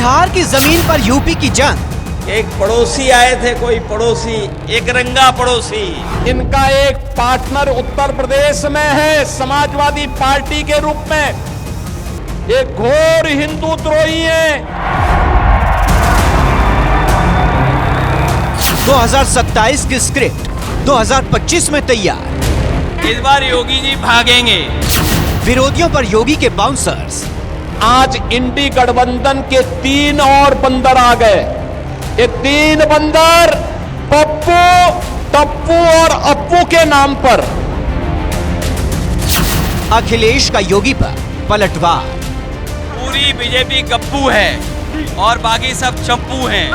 बिहार की जमीन पर यूपी की जंग। एक पड़ोसी आए थे, कोई पड़ोसी, एक रंगा पड़ोसी। इनका एक पार्टनर उत्तर प्रदेश में है समाजवादी पार्टी के रूप में, एक घोर हिंदुद्रोही है। 2027 की स्क्रिप्ट 2025 में तैयार। इस बार योगी जी भागेंगे। विरोधियों पर योगी के बाउंसर्स। आज इंडी गठबंधन के 3 और बंदर आ गए। ये 3 बंदर पप्पू, टप्पू और अप्पू के नाम पर। अखिलेश का योगी पर पलटवार। पूरी बीजेपी गप्पू है और बाकी सब चप्पू हैं।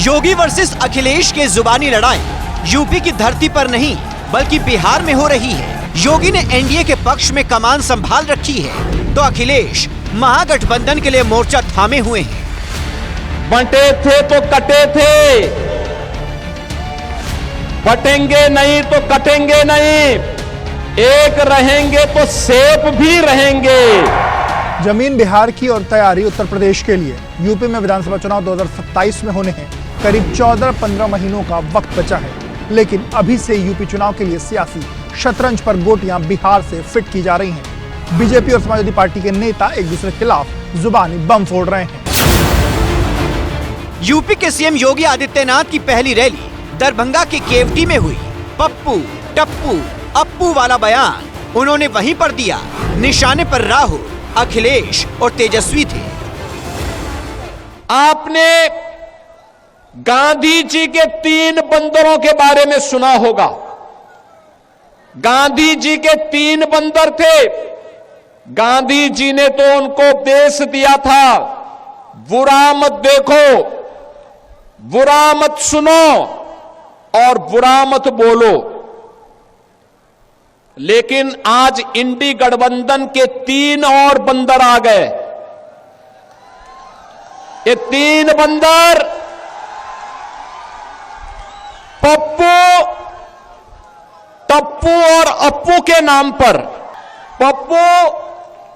योगी वर्सेस अखिलेश के जुबानी लड़ाई यूपी की धरती पर नहीं बल्कि बिहार में हो रही है। योगी ने एनडीए के पक्ष में कमान संभाल रखी है तो अखिलेश महागठबंधन के लिए मोर्चा थामे हुए हैं। बंटे थे तो कटे थे, बटेंगे नहीं तो कटेंगे नहीं, एक रहेंगे तो सेफ भी रहेंगे। जमीन बिहार की और तैयारी उत्तर प्रदेश के लिए। यूपी में विधानसभा चुनाव 2027 में होने हैं। करीब 14-15 महीनों का वक्त बचा है, लेकिन अभी से यूपी चुनाव के लिए सियासी शतरंज पर गोटियां बिहार से फिट की जा रही हैं। बीजेपी और समाजवादी पार्टी के नेता एक दूसरे के खिलाफ जुबानी बम फोड़ रहे हैं। यूपी के सीएम योगी आदित्यनाथ की पहली रैली दरभंगा के केवटी में हुई। पप्पू, टप्पू, अप्पू वाला बयान उन्होंने वहीं पर दिया। निशाने पर राहुल, अखिलेश और तेजस्वी थे। आपने गांधी जी के 3 बंदरों के बारे में सुना होगा। गांधी जी के 3 बंदर थे। गांधी जी ने तो उनको उपदेश दिया था, बुरा मत देखो, बुरा मत सुनो और बुरा मत बोलो। लेकिन आज इंडी गठबंधन के 3 और बंदर आ गए। ये 3 बंदर पप्पू, टप्पू और अप्पू के नाम पर। पप्पू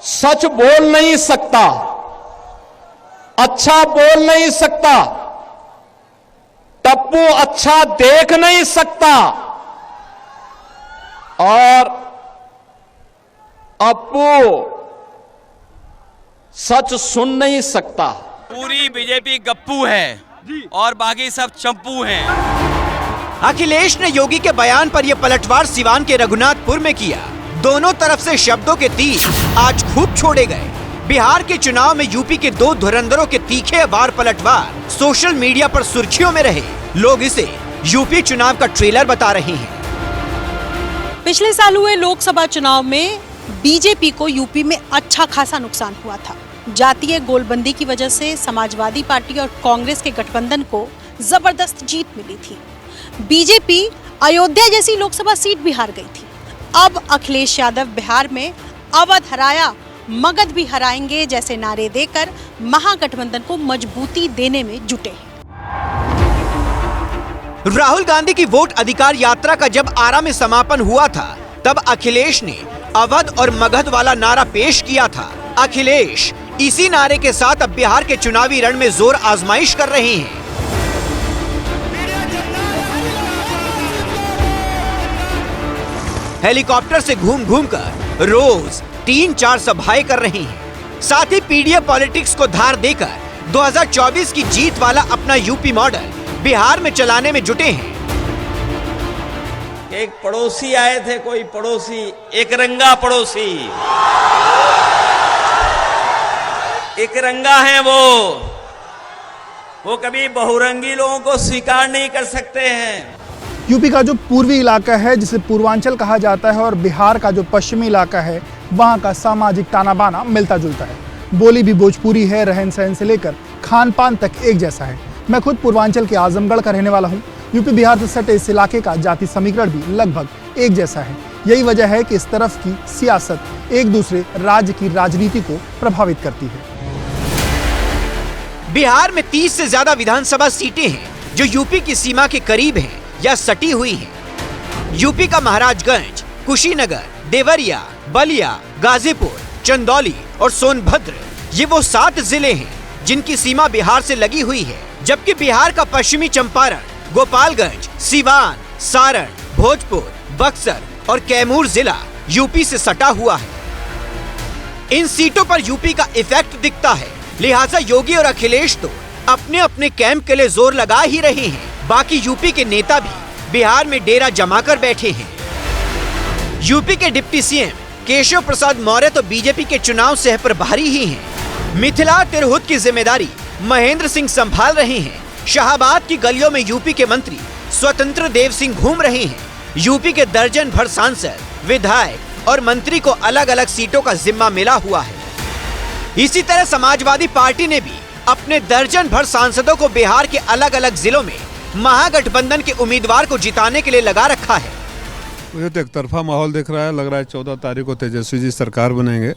सच बोल नहीं सकता, अच्छा बोल नहीं सकता। टप्पू अच्छा देख नहीं सकता और अप्पू सच सुन नहीं सकता। पूरी बीजेपी गप्पू है और बाकी सब चप्पू हैं। अखिलेश ने योगी के बयान पर यह पलटवार सिवान के रघुनाथपुर में किया। दोनों तरफ से शब्दों के तीर आज खूब छोड़े गए। बिहार के चुनाव में यूपी के 2 धुरंधरों के तीखे वार पलटवार सोशल मीडिया पर सुर्खियों में रहे। लोग इसे यूपी चुनाव का ट्रेलर बता रहे हैं। पिछले साल हुए लोकसभा चुनाव में बीजेपी को यूपी में अच्छा खासा नुकसान हुआ था। जातीय गोलबंदी की वजह से समाजवादी पार्टी और कांग्रेस के गठबंधन को जबरदस्त जीत मिली थी। बीजेपी अयोध्या जैसी लोकसभा सीट भी हार गई थी। अब अखिलेश यादव बिहार में अवध हराया, मगध भी हराएंगे जैसे नारे देकर महागठबंधन को मजबूती देने में जुटे हैं। राहुल गांधी की वोट अधिकार यात्रा का जब आरा में समापन हुआ था, तब अखिलेश ने अवध और मगध वाला नारा पेश किया था। अखिलेश इसी नारे के साथ अब बिहार के चुनावी रण में जोर आजमाइश कर रहे हैं। हेलीकॉप्टर से घूम घूम कर रोज 3-4 सभाएं कर रहे हैं। साथ ही पीडीएफ पॉलिटिक्स को धार देकर 2024 की जीत वाला अपना यूपी मॉडल बिहार में चलाने में जुटे हैं। एक पड़ोसी आए थे, कोई पड़ोसी, एक रंगा पड़ोसी। एक रंगा है वो कभी बहुरंगी लोगों को स्वीकार नहीं कर सकते हैं। यूपी का जो पूर्वी इलाका है, जिसे पूर्वांचल कहा जाता है, और बिहार का जो पश्चिमी इलाका है, वहाँ का सामाजिक ताना बाना मिलता जुलता है। बोली भी भोजपुरी है, रहन सहन से लेकर खान पान तक एक जैसा है। मैं खुद पूर्वांचल के आजमगढ़ का रहने वाला हूँ। यूपी बिहार से सटे इस इलाके का जाति समीकरण भी लगभग एक जैसा है। यही वजह है कि इस तरफ की सियासत एक दूसरे राज्य की राजनीति को प्रभावित करती है। बिहार में 30 से ज्यादा विधानसभा सीटें हैं जो यूपी की सीमा के करीब हैं या सटी हुई हैं। यूपी का महाराजगंज, कुशीनगर, देवरिया, बलिया, गाजीपुर, चंदौली और सोनभद्र ये वो 7 जिले हैं जिनकी सीमा बिहार से लगी हुई है, जबकि बिहार का पश्चिमी चंपारण, गोपालगंज, सीवान, सारण, भोजपुर, बक्सर और कैमूर जिला यूपी से सटा हुआ है। इन सीटों पर यूपी का इफेक्ट दिखता है, लिहाजा योगी और अखिलेश तो अपने अपने कैंप के लिए जोर लगा ही रहे हैं। बाकी यूपी के नेता भी बिहार में डेरा जमाकर बैठे हैं। यूपी के डिप्टी सीएम केशव प्रसाद मौर्य तो बीजेपी के चुनाव सह प्रभारी ही हैं। मिथिला तिरहुत की जिम्मेदारी महेंद्र सिंह संभाल रहे हैं। शाहबाद की गलियों में यूपी के मंत्री स्वतंत्र देव सिंह घूम रहे हैं। यूपी के दर्जन भर सांसद, विधायक और मंत्री को अलग अलग सीटों का जिम्मा मिला हुआ है। इसी तरह समाजवादी पार्टी ने भी अपने दर्जन भर सांसदों को बिहार के अलग अलग जिलों में महागठबंधन के उम्मीदवार को जिताने के लिए लगा रखा है। मुझे तो एक तरफा माहौल दिख रहा है। लग रहा है 14 तारीख को तेजस्वी जी सरकार बनेंगे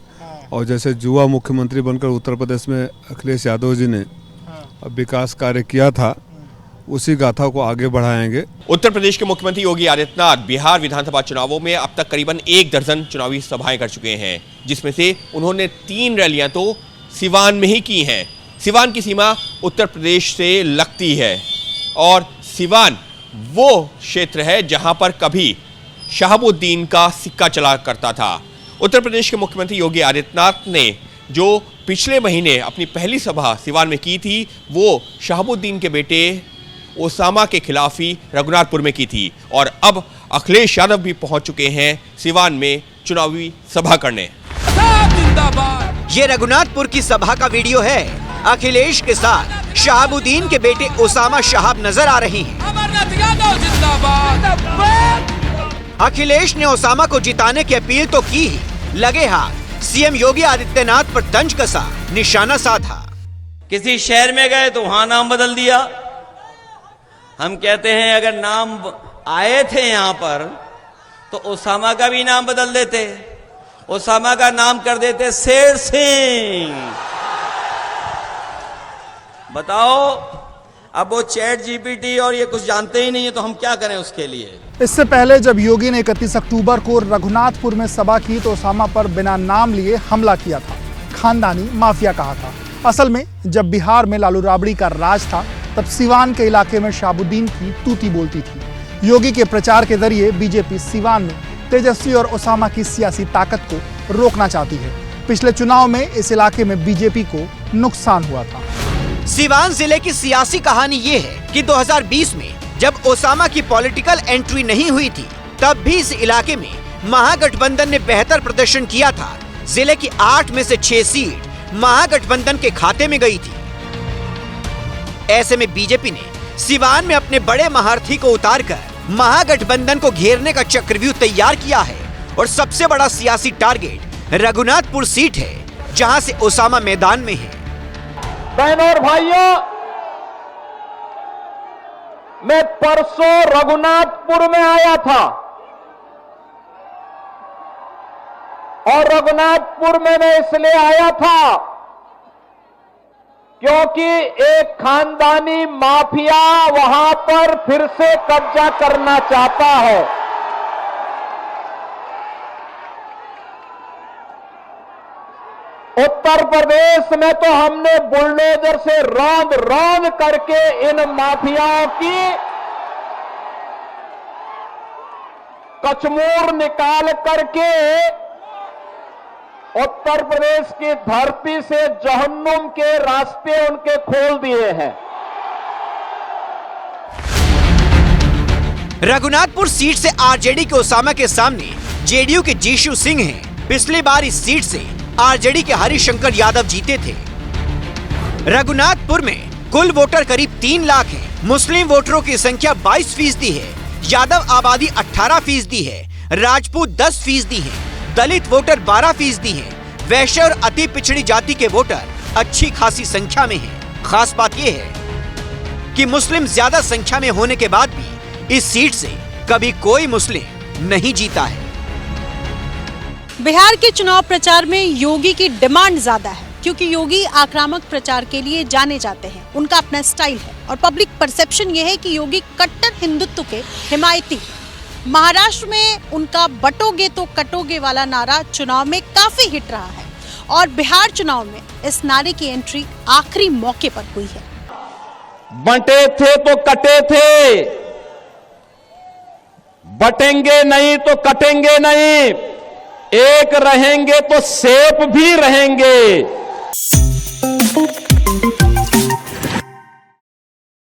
और जैसे युवा मुख्यमंत्री बनकर उत्तर प्रदेश में अखिलेश यादव जी ने विकास कार्य किया था, उसी गाथा को आगे बढ़ाएंगे। उत्तर प्रदेश के मुख्यमंत्री योगी आदित्यनाथ बिहार विधानसभा चुनावों में अब तक करीबन 1 दर्जन चुनावी सभाएं कर चुके हैं, जिसमें से उन्होंने 3 रैलियां तो सिवान में ही की हैं। सिवान की सीमा उत्तर प्रदेश से लगती है और सिवान वो क्षेत्र है जहां पर कभी शहाबुद्दीन का सिक्का चला करता था। उत्तर प्रदेश के मुख्यमंत्री योगी आदित्यनाथ ने जो पिछले महीने अपनी पहली सभा सिवान में की थी, वो शहाबुद्दीन के बेटे ओसामा के खिलाफ ही रघुनाथपुर में की थी और अब अखिलेश यादव भी पहुंच चुके हैं सिवान में चुनावी सभा करने। ये रघुनाथपुर की सभा का वीडियो है। अखिलेश के साथ शहाबुद्दीन के बेटे ओसामा शहाब नजर आ रही हैं। अखिलेश ने ओसामा को जिताने की अपील तो की ही, लगे हाथ सीएम योगी आदित्यनाथ पर तंज कसा, निशाना साधा। किसी शहर में गए तो वहां नाम बदल दिया। हम कहते हैं अगर नाम आए थे यहां पर तो ओसामा का भी नाम बदल देते। ओसामा का नाम कर देते शेर सिंह। बताओ, अब वो चैट जीपीटी और ये कुछ जानते ही नहीं है तो हम क्या करें उसके लिए। इससे पहले जब योगी ने 31 अक्टूबर को रघुनाथपुर में सभा की तो ओसामा पर बिना नाम लिए हमला किया था, खानदानी माफिया कहा था। असल में जब बिहार में लालू राबड़ी का राज था तब सिवान के इलाके में शहाबुद्दीन की तूती बोलती थी। योगी के प्रचार के जरिए बीजेपी सिवान में तेजस्वी और ओसामा की सियासी ताकत को रोकना चाहती है। पिछले चुनाव में इस इलाके में बीजेपी को नुकसान हुआ था। सिवान जिले की सियासी कहानी ये है कि 2020 में जब ओसामा की पॉलिटिकल एंट्री नहीं हुई थी, तब भी इस इलाके में महागठबंधन ने बेहतर प्रदर्शन किया था। जिले की 8 में से 6 सीट महागठबंधन के खाते में गई थी। ऐसे में बीजेपी ने सिवान में अपने बड़े महारथी को उतारकर महागठबंधन को घेरने का चक्रव्यूह तैयार किया है और सबसे बड़ा सियासी टारगेट रघुनाथपुर सीट है, जहां से ओसामा मैदान में है। बहनों और भाइयों, मैं परसों रघुनाथपुर में आया था और रघुनाथपुर में मैं इसलिए आया था क्योंकि एक खानदानी माफिया वहां पर फिर से कब्जा करना चाहता है। उत्तर प्रदेश में तो हमने बुलडोजर से रौंद रौंद करके इन माफियाओं की कचमूर निकाल करके उत्तर प्रदेश की धरती से जहन्नुम के रास्ते उनके खोल दिए हैं। रघुनाथपुर सीट से आरजेडी के ओसामा के सामने जेडीयू के जीशु सिंह हैं। पिछली बार इस सीट से आरजेडी के हरिशंकर यादव जीते थे। रघुनाथपुर में कुल वोटर करीब 3 लाख हैं। मुस्लिम वोटरों की संख्या 22% है। यादव आबादी 18% है। राजपूत 10% है। दलित वोटर 12% हैं। वैश्य और अति पिछड़ी जाति के वोटर अच्छी खासी संख्या में हैं। खास बात यह है कि मुस्लिम ज्यादा संख्या में होने के बाद भी इस सीट से कभी कोई मुस्लिम नहीं जीता है। बिहार के चुनाव प्रचार में योगी की डिमांड ज्यादा है क्योंकि योगी आक्रामक प्रचार के लिए जाने जाते हैं। उनका अपना स्टाइल है और पब्लिक परसेप्शन यह है कि योगी कट्टर हिंदुत्व के हिमायती। महाराष्ट्र में उनका बटोगे तो कटोगे वाला नारा चुनाव में काफी हिट रहा है और बिहार चुनाव में इस नारे की एंट्री आखिरी मौके पर हुई है। बंटे थे तो कटे थे, बटेंगे नहीं तो कटेंगे नहीं, एक रहेंगे तो सेफ भी रहेंगे।